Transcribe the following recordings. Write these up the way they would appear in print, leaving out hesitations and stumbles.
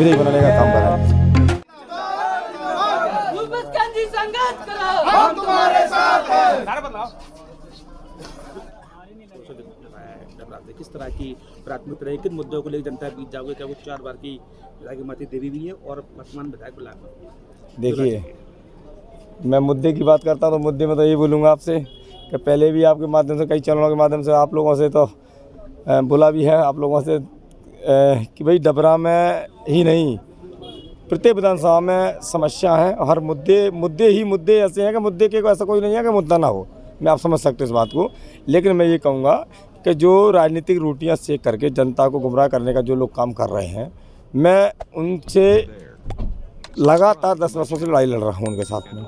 विधेयक बनाने का काम कर रहे हैं। हम तुम्हारे साथ हैं। किस तरह की प्राथमिकता रही, किन मुद्दों को लेकर जनता बीच जाओगे? क्या वो 4 बार की इमारती देवी भी है और वर्तमान विधायक बुलाया? देखिए, मैं मुद्दे की बात करता हूँ तो मुद्दे में तो यही बोलूँगा आपसे कि पहले भी आपके माध्यम से, कई चैनलों के माध्यम से आप लोगों से तो बोला भी है आप लोगों से कि भाई डबरा में ही नहीं प्रत्येक विधानसभा में समस्या है। हर मुद्दे ऐसे हैं कि मुद्दे के ऐसा कोई नहीं है कि मुद्दा ना हो। मैं आप समझ सकते हो इस बात को। लेकिन मैं ये कहूँगा कि जो राजनीतिक रोटियां सेक करके जनता को गुमराह करने का जो लोग काम कर रहे हैं, मैं उनसे लगातार 10 वर्षों से लड़ाई लड़ रहा हूँ उनके साथ में।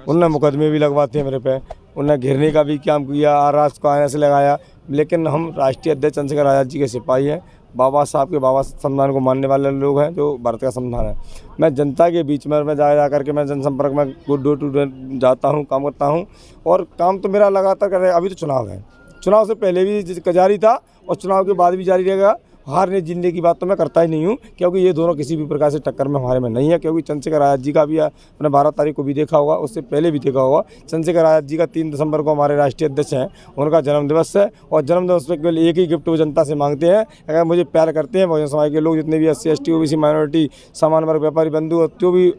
उनने मुकदमे भी लगवाते हैं मेरे पे, उनने घेरने का भी काम किया, आराज को आने से लगाया। लेकिन हम राष्ट्रीय अध्यक्ष चंद्रशेखर आज़ाद जी के सिपाही हैं, बाबा साहब के बाबा संविधान को मानने वाले लोग हैं, जो भारत का संविधान है। मैं जनता के बीच में मैं जा करके मैं जनसंपर्क में डोर टू डोर जाता हूँ, काम करता हूँ। और काम तो मेरा लगातार कर रहे हैं। अभी तो चुनाव है, चुनाव से पहले भी जारी था और चुनाव के बाद भी जारी रहेगा। हारने जीतने की बात तो मैं करता ही नहीं हूँ, क्योंकि ये दोनों किसी भी प्रकार से टक्कर में हमारे में नहीं है। क्योंकि चंद्रशेखर आज़ाद जी का भी अपने 12 तारीख को भी देखा होगा, उससे पहले भी देखा होगा। चंद्रशेखर आज़ाद जी का 3 दिसंबर को हमारे राष्ट्रीय अध्यक्ष हैं, उनका जन्मदिवस है। और जन्मदिवस पे केवल एक ही गिफ्ट वो जनता से मांगते हैं। अगर मुझे प्यार करते हैं बहुजन समाज के लोग, जितने भी SC ST OBC माइनॉरिटी सामान्य वर्ग व्यापारी बंधु, जो भी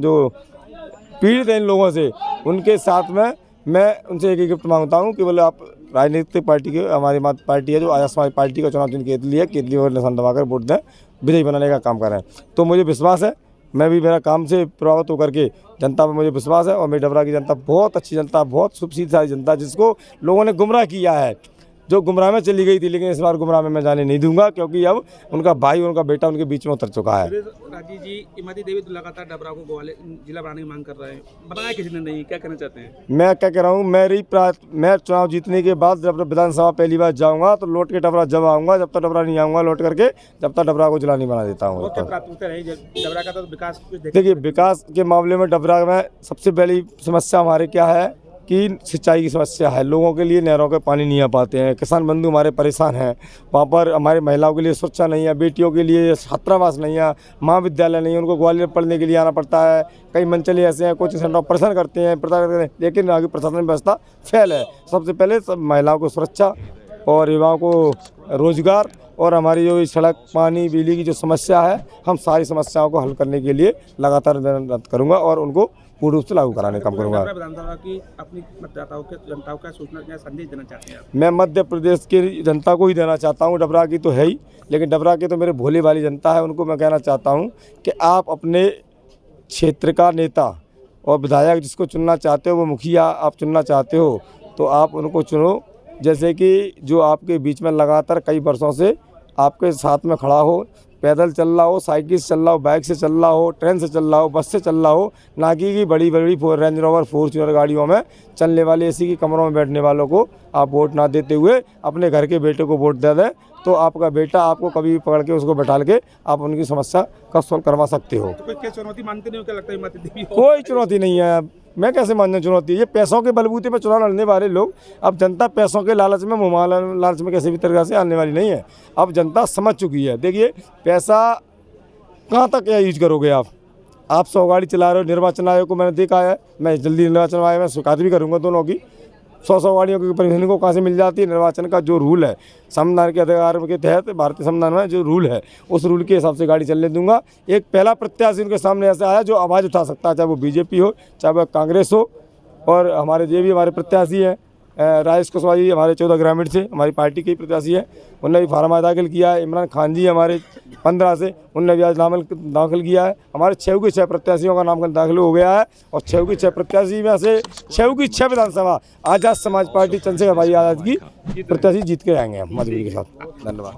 जो पीड़ित हैं इन लोगों से, उनके साथ में मैं उनसे एक ही गिफ्ट मांगता हूँ कि बोले आप राजनीतिक पार्टी के, हमारी पार्टी है जो आज़ाद समाज पार्टी का चुनाव चिन्ह केतली और निशान दबाकर वोट दें, विजयी बनाने का काम करें। तो मुझे विश्वास है, मैं भी मेरा काम से प्रभावित होकर के जनता पर मुझे विश्वास है। और मेरी डबरा की जनता बहुत अच्छी जनता, बहुत शुभशील जनता, जिसको लोगों ने गुमराह किया है, जो गुमराह में चली गई थी। लेकिन इस बार गुमराह में मैं जाने नहीं दूंगा, क्योंकि अब उनका भाई, उनका बेटा उनके बीच में उतर चुका है। राजीव जी, इमारती देवी तो लगातार डबरा को ग्वालियर जिला बनाने की मांग कर रहे हैं, बनाया किसी ने नहीं, क्या कहना चाहते हैं? मैं क्या कह रहा हूँ, मैं चुनाव जीतने के बाद जब विधानसभा पहली बार जाऊँगा तो लौट के डबरा जब आऊँगा, जब तक डबरा नहीं आऊँगा लौट करके, जब तक डबरा को जिला नहीं बना देता हूँ। डबरा का तो विकास, देखिए, विकास के मामले में डबरा में सबसे पहली समस्या हमारे क्या है कि सिंचाई की समस्या है। लोगों के लिए नहरों के पानी नहीं आ पाते हैं, किसान बंधु हमारे परेशान हैं। वहाँ पर हमारे महिलाओं के लिए सुरक्षा नहीं है, बेटियों के लिए छात्रावास नहीं है, महाविद्यालय नहीं है, उनको ग्वालियर पढ़ने के लिए आना पड़ता है। कई मंचले ऐसे हैं, कोचिंग सेंटर परेशान करते हैं, लेकिन आगे प्रशासन व्यवस्था फेल है। सबसे पहले सब महिलाओं को सुरक्षा और युवाओं को रोजगार और हमारी जो सड़क, पानी, बिजली की जो समस्या है, हम सारी समस्याओं को हल करने के लिए लगातार मेहनत करूँगा और उनको पूर्ण रूप से लागू कराने का काम करूँगा। विधानसभा की अपनी मतदाताओं के, जनताओं का सूचना क्या संदेश देना चाहते हैं आप? मैं मध्य प्रदेश की जनता को ही देना चाहता हूँ, डबरा की तो है ही, लेकिन डबरा की तो मेरे भोले वाली जनता है। उनको मैं कहना चाहता हूँ कि आप अपने क्षेत्र का नेता और विधायक जिसको चुनना चाहते हो, वो मुखिया आप चुनना चाहते हो, तो आप उनको चुनो। जैसे कि जो आपके बीच में लगातार कई वर्षों से आपके साथ में खड़ा हो, पैदल चल रहा हो, साइकिल से चल रहा हो, बाइक से चल रहा हो, ट्रेन से चल रहा हो, बस से चल रहा हो, ना कि बड़ी बड़ी रेंज रोवर, फॉर्च्यूनर गाड़ियों में चलने वाले, AC की कमरों में बैठने वालों को आप वोट ना देते हुए अपने घर के बेटे को वोट दे दें, तो आपका बेटा आपको कभी भी पकड़ के उसको बैठाल के आप उनकी समस्या का सॉल्व करवा सकते हो। तो कोई चुनौती मानते नहीं हो? क्या लगता है इमारती देवी? कोई चुनौती नहीं है। मैं कैसे मानना चुनौती? ये पैसों के बलबूते पर चुनाव लड़ने वाले लोग, अब जनता पैसों के लालच में, मुँह लालच में किसी भी तरह से आने वाली नहीं है। अब जनता समझ चुकी है। देखिए, पैसा कहाँ तक यूज करोगे आप 100 गाड़ी चला रहे हो। निर्वाचन आयोग को मैंने देखा है, मैं जल्दी निर्वाचन आयोग में शिकायत भी करूँगा दोनों की। 100 गाड़ियों की परमिशन को कहाँ से मिल जाती है? निर्वाचन का जो रूल है, संविधान के अधिकार के तहत, भारतीय संविधान में जो रूल है, उस रूल के हिसाब से गाड़ी चलने दूंगा। एक पहला प्रत्याशी उनके सामने ऐसा आया जो आवाज़ उठा सकता है, चाहे वो BJP हो, चाहे वो कांग्रेस हो। और हमारे जो भी हमारे प्रत्याशी हैं, राजेश कुशवाहा जी हमारे 14 ग्रामीण से हमारी पार्टी के ही प्रत्याशी हैं, उनने भी फार्म दाखिल किया है। इमरान खान जी हमारे 15 से, उनने भी आज नाम दाखिल किया है। हमारे 6 के 6 प्रत्याशियों का नाम दाखिल हो गया है। और 6 के 6 प्रत्याशी में से 6 की 6 विधानसभा आज़ाद समाज पार्टी चंद्रशेखर भाई आज़ाद की प्रत्याशी जीत के आएंगे हम मजबूरी के साथ। धन्यवाद।